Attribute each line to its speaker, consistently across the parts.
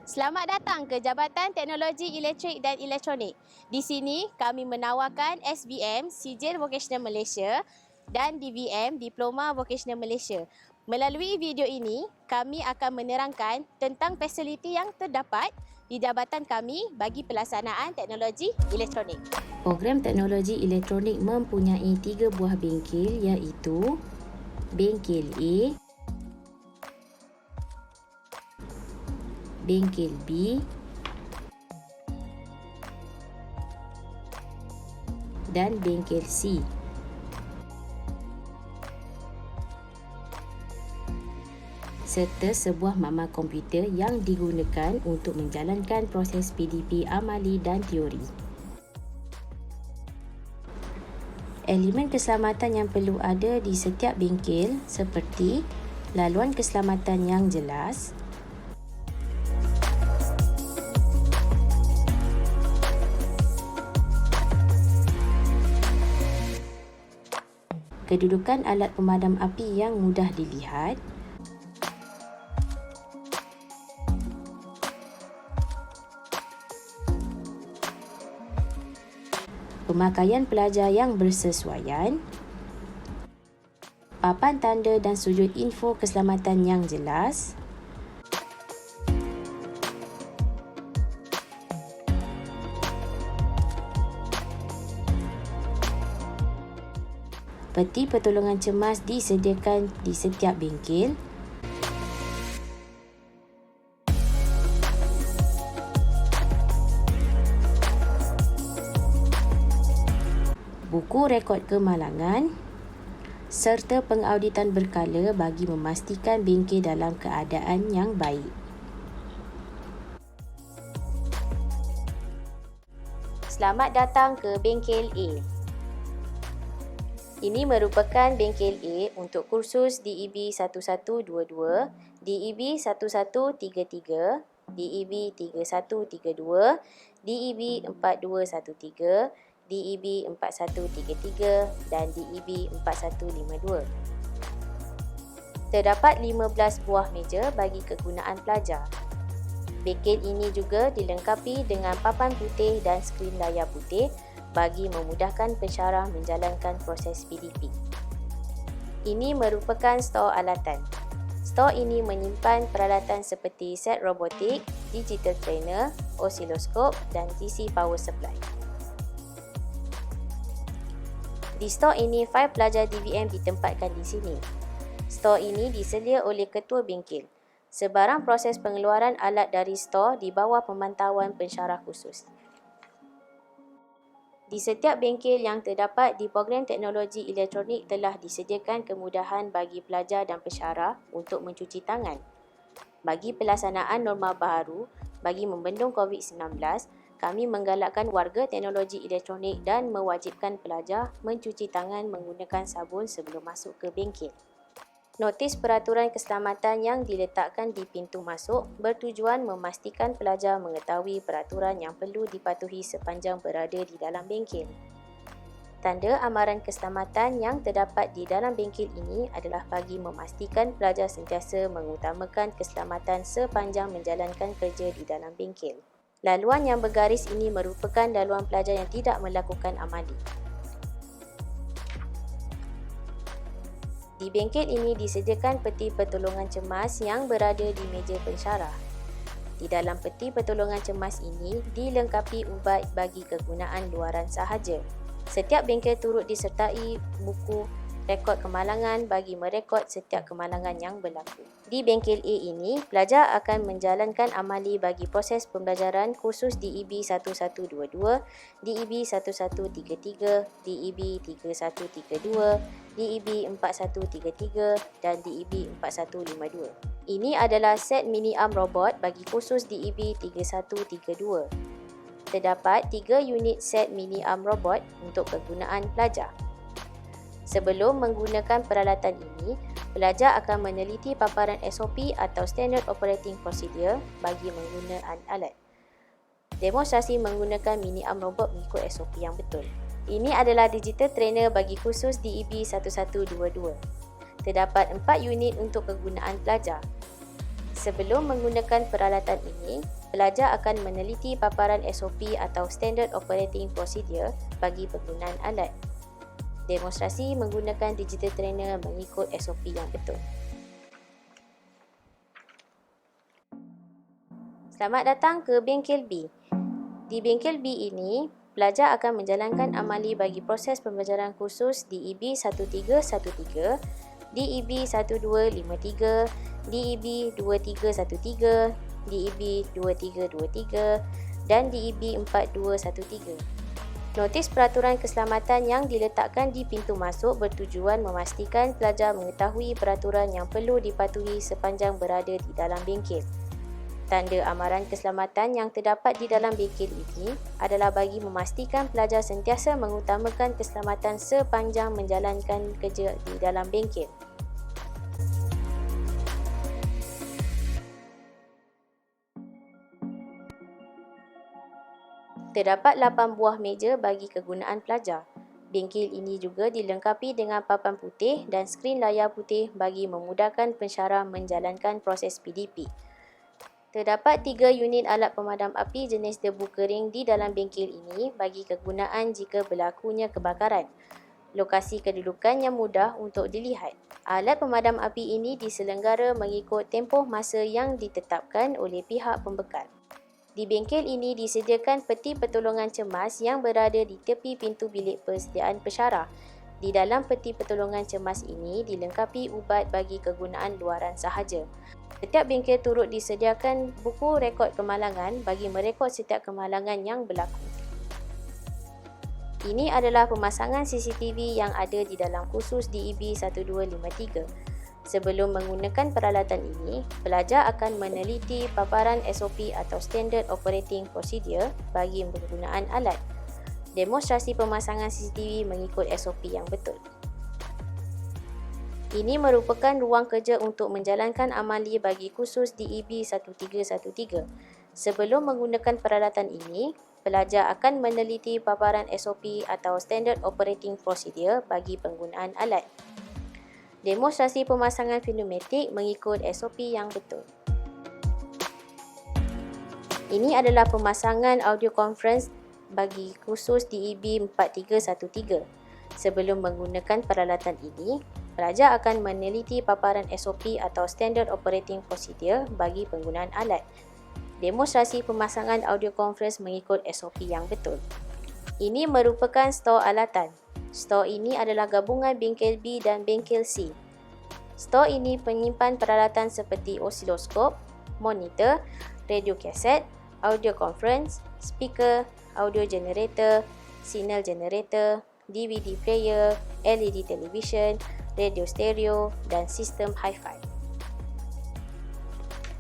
Speaker 1: Selamat datang ke Jabatan Teknologi Elektrik dan Elektronik. Di sini kami menawarkan SBM Sijil Vocational Malaysia dan DVM Diploma Vocational Malaysia. Melalui video ini, kami akan menerangkan tentang fasiliti yang terdapat di jabatan kami bagi pelaksanaan teknologi elektronik.
Speaker 2: Program teknologi elektronik mempunyai 3 buah bengkel iaitu bengkel A, bengkel B dan bengkel C. Serta sebuah makmal komputer yang digunakan untuk menjalankan proses PDP amali dan teori. Elemen keselamatan yang perlu ada di setiap bengkel seperti laluan keselamatan yang jelas, kedudukan alat pemadam api yang mudah dilihat, pemakaian pelajar yang bersesuaian, papan tanda dan sudut info keselamatan yang jelas, peti pertolongan cemas disediakan di setiap bengkel, buku rekod kemalangan serta pengauditan berkala bagi memastikan bengkel dalam keadaan yang baik.
Speaker 1: Selamat datang ke bengkel A. Ini merupakan bengkel A untuk kursus DEB 1122, DEB 1133, DEB 3132, DEB 4213, DEB 4133 dan DEB 4152. Terdapat 15 buah meja bagi kegunaan pelajar. Bengkel ini juga dilengkapi dengan papan putih dan skrin layar putih bagi memudahkan pensyarah menjalankan proses PDP. Ini merupakan stor alatan. Stor ini menyimpan peralatan seperti set robotik, digital trainer, osiloskop dan DC power supply. Di stor ini, fail pelajar DVM ditempatkan di sini. Stor ini diselia oleh ketua bengkel. Sebarang proses pengeluaran alat dari stor di bawah pemantauan pensyarah khusus. Di setiap bengkel yang terdapat di program teknologi elektronik telah disediakan kemudahan bagi pelajar dan pensyarah untuk mencuci tangan. Bagi pelaksanaan norma baharu bagi membendung COVID-19, kami menggalakkan warga teknologi elektronik dan mewajibkan pelajar mencuci tangan menggunakan sabun sebelum masuk ke bengkel. Notis peraturan keselamatan yang diletakkan di pintu masuk bertujuan memastikan pelajar mengetahui peraturan yang perlu dipatuhi sepanjang berada di dalam bengkel. Tanda amaran keselamatan yang terdapat di dalam bengkel ini adalah bagi memastikan pelajar sentiasa mengutamakan keselamatan sepanjang menjalankan kerja di dalam bengkel. Laluan yang bergaris ini merupakan laluan pelajar yang tidak melakukan amali. Di bengkel ini disediakan peti pertolongan cemas yang berada di meja pensyarah. Di dalam peti pertolongan cemas ini dilengkapi ubat bagi kegunaan luaran sahaja. Setiap bengkel turut disertai buku rekod kemalangan bagi merekod setiap kemalangan yang berlaku. Di bengkel A ini, pelajar akan menjalankan amali bagi proses pembelajaran kursus DEB 1122, DEB 1133, DEB 3132, DEB 4133 dan DEB 4152. Ini adalah set mini arm robot bagi kursus DEB 3132. Terdapat 3 unit set mini arm robot untuk kegunaan pelajar. Sebelum menggunakan peralatan ini, pelajar akan meneliti paparan SOP atau Standard Operating Procedure bagi menggunakan alat. Demonstrasi menggunakan mini arm robot mengikut SOP yang betul. Ini adalah digital trainer bagi kursus DEB 1122. Terdapat 4 unit untuk kegunaan pelajar. Sebelum menggunakan peralatan ini, pelajar akan meneliti paparan SOP atau Standard Operating Procedure bagi penggunaan alat. Demonstrasi menggunakan digital trainer mengikut SOP yang betul. Selamat datang ke bengkel B. Di bengkel B ini, pelajar akan menjalankan amali bagi proses pembelajaran khusus DEB 1313, DEB 1253, DEB 2313, DEB 2323 dan DEB 4213. Notis peraturan keselamatan yang diletakkan di pintu masuk bertujuan memastikan pelajar mengetahui peraturan yang perlu dipatuhi sepanjang berada di dalam bengkel. Tanda amaran keselamatan yang terdapat di dalam bengkel ini adalah bagi memastikan pelajar sentiasa mengutamakan keselamatan sepanjang menjalankan kerja di dalam bengkel. Terdapat 8 buah meja bagi kegunaan pelajar. Bengkel ini juga dilengkapi dengan papan putih dan skrin layar putih bagi memudahkan pensyarah menjalankan proses PDP. Terdapat 3 unit alat pemadam api jenis debu kering di dalam bengkel ini bagi kegunaan jika berlakunya kebakaran. Lokasi kedudukan yang mudah untuk dilihat. Alat pemadam api ini diselenggara mengikut tempoh masa yang ditetapkan oleh pihak pembekal. Di bengkel ini disediakan peti pertolongan cemas yang berada di tepi pintu bilik persediaan pensyarah. Di dalam peti pertolongan cemas ini dilengkapi ubat bagi kegunaan luaran sahaja. Setiap bengkel turut disediakan buku rekod kemalangan bagi merekod setiap kemalangan yang berlaku. Ini adalah pemasangan CCTV yang ada di dalam khusus DEB 1253. Sebelum menggunakan peralatan ini, pelajar akan meneliti paparan SOP atau Standard Operating Procedure bagi penggunaan alat. Demonstrasi pemasangan CCTV mengikut SOP yang betul. Ini merupakan ruang kerja untuk menjalankan amali bagi khusus DEB 1313. Sebelum menggunakan peralatan ini, pelajar akan meneliti paparan SOP atau Standard Operating Procedure bagi penggunaan alat. Demonstrasi pemasangan pneumatik mengikut SOP yang betul. Ini adalah pemasangan audio conference bagi khusus DEB 4313. Sebelum menggunakan peralatan ini, pelajar akan meneliti paparan SOP atau Standard Operating Procedure bagi penggunaan alat. Demonstrasi pemasangan audio conference mengikut SOP yang betul. Ini merupakan stor alatan. Stor ini adalah gabungan bengkel B dan bengkel C. Stor ini menyimpan peralatan seperti osiloskop, monitor, radio kaset, audio conference, speaker, audio generator, signal generator, DVD player, LED television, radio stereo dan sistem hi-fi.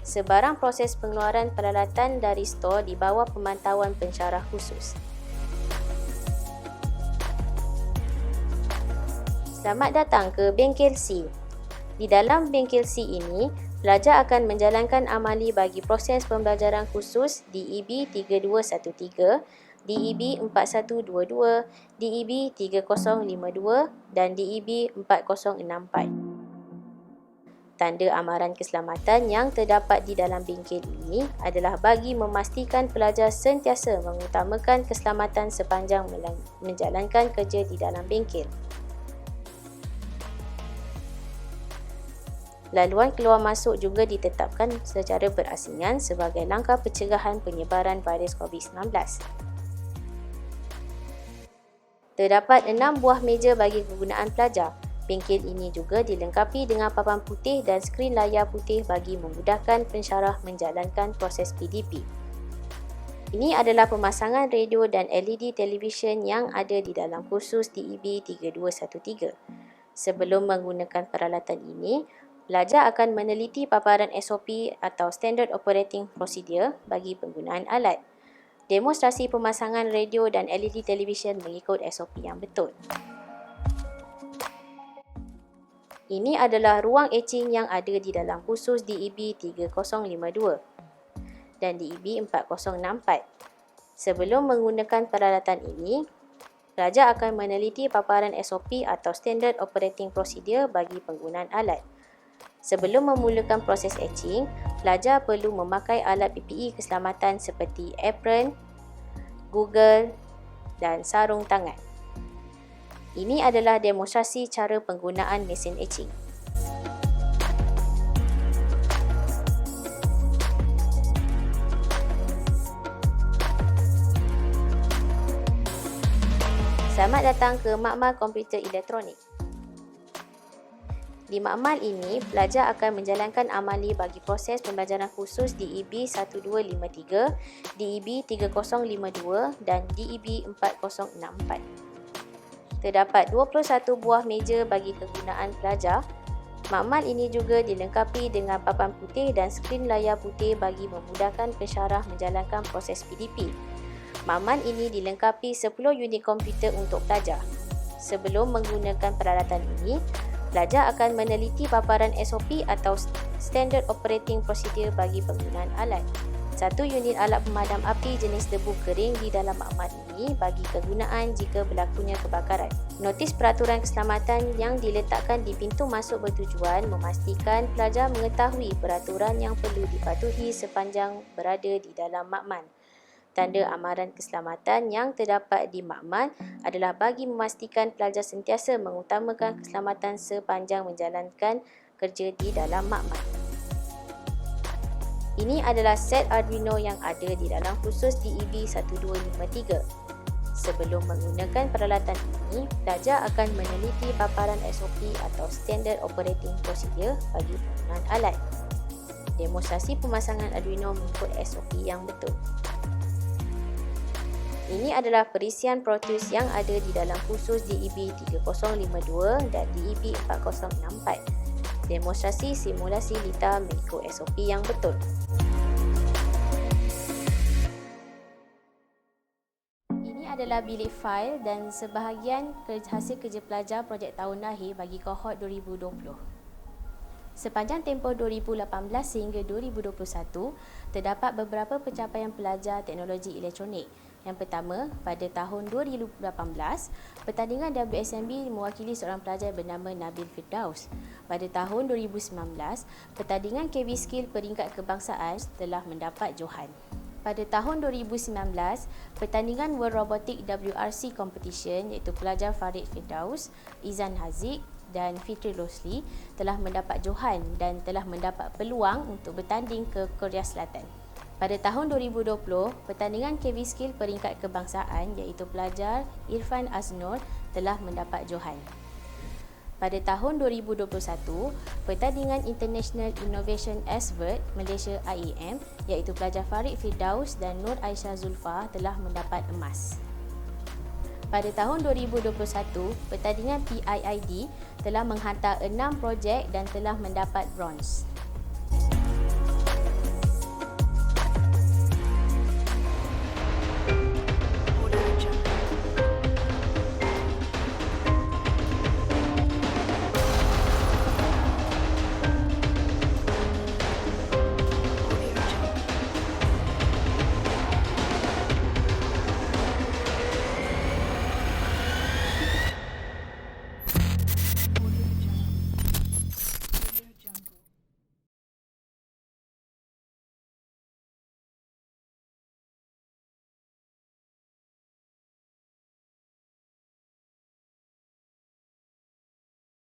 Speaker 1: Sebarang proses pengeluaran peralatan dari stor di bawah pemantauan pensyarah khusus. Selamat datang ke bengkel C. Di dalam bengkel C ini, pelajar akan menjalankan amali bagi proses pembelajaran khusus DEB 3213, DEB 4122, DEB 3052 dan DEB 4064. Tanda amaran keselamatan yang terdapat di dalam bengkel ini adalah bagi memastikan pelajar sentiasa mengutamakan keselamatan sepanjang menjalankan kerja di dalam bengkel. Laluan keluar masuk juga ditetapkan secara berasingan sebagai langkah pencegahan penyebaran virus COVID-19. Terdapat 6 buah meja bagi kegunaan pelajar. Bengkel ini juga dilengkapi dengan papan putih dan skrin layar putih bagi memudahkan pensyarah menjalankan proses PDP. Ini adalah pemasangan radio dan LED televisyen yang ada di dalam kursus DEB 3213. Sebelum menggunakan peralatan ini, pelajar akan meneliti paparan SOP atau Standard Operating Procedure bagi penggunaan alat. Demonstrasi pemasangan radio dan LED televisyen mengikut SOP yang betul. Ini adalah ruang etching yang ada di dalam kursus DEB 3052 dan DEB 4064. Sebelum menggunakan peralatan ini, pelajar akan meneliti paparan SOP atau Standard Operating Procedure bagi penggunaan alat. Sebelum memulakan proses etching, pelajar perlu memakai alat PPE keselamatan seperti apron, goggle dan sarung tangan. Ini adalah demonstrasi cara penggunaan mesin etching. Selamat datang ke Makmal Komputer Elektronik. Di makmal ini, pelajar akan menjalankan amali bagi proses pembelajaran khusus DEB 1253, DEB 3052 dan DEB 4064. Terdapat 21 buah meja bagi kegunaan pelajar. Makmal ini juga dilengkapi dengan papan putih dan skrin layar putih bagi memudahkan pensyarah menjalankan proses PDP. Makmal ini dilengkapi 10 unit komputer untuk pelajar. Sebelum menggunakan peralatan ini, pelajar akan meneliti paparan SOP atau Standard Operating Procedure bagi penggunaan alat. 1 unit alat pemadam api jenis debu kering di dalam makmal ini bagi kegunaan jika berlakunya kebakaran. Notis peraturan keselamatan yang diletakkan di pintu masuk bertujuan memastikan pelajar mengetahui peraturan yang perlu dipatuhi sepanjang berada di dalam makmal. Tanda amaran keselamatan yang terdapat di makmal adalah bagi memastikan pelajar sentiasa mengutamakan keselamatan sepanjang menjalankan kerja di dalam makmal. Ini adalah set Arduino yang ada di dalam khusus DEB 1253. Sebelum menggunakan peralatan ini, pelajar akan meneliti paparan SOP atau Standard Operating Procedure bagi penggunaan alat. Demonstrasi pemasangan Arduino mengikut SOP yang betul. Ini adalah perisian Pro Tools yang ada di dalam khusus DEB 3052 dan DEB 4064. Demonstrasi simulasi lita mengikut SOP yang betul. Ini adalah bilik fail dan sebahagian hasil kerja pelajar projek tahun akhir bagi kohort 2020. Sepanjang tempoh 2018 sehingga 2021, terdapat beberapa pencapaian pelajar teknologi elektronik. Yang pertama, pada tahun 2018, pertandingan WSMB mewakili seorang pelajar bernama Nabil Firdaus. Pada tahun 2019, pertandingan KB Skill peringkat kebangsaan telah mendapat johan. Pada tahun 2019, pertandingan World Robotic WRC Competition iaitu pelajar Farid Firdaus, Izan Haziq dan Fitri Rosli telah mendapat johan dan telah mendapat peluang untuk bertanding ke Korea Selatan. Pada tahun 2020, pertandingan KB Skill peringkat kebangsaan iaitu pelajar Irfan Aznur telah mendapat johan. Pada tahun 2021, pertandingan International Innovation Asward Malaysia IEM iaitu pelajar Farid Firdaus dan Nur Aisyah Zulfa telah mendapat emas. Pada tahun 2021, pertandingan PIID telah menghantar 6 projek dan telah mendapat bronze.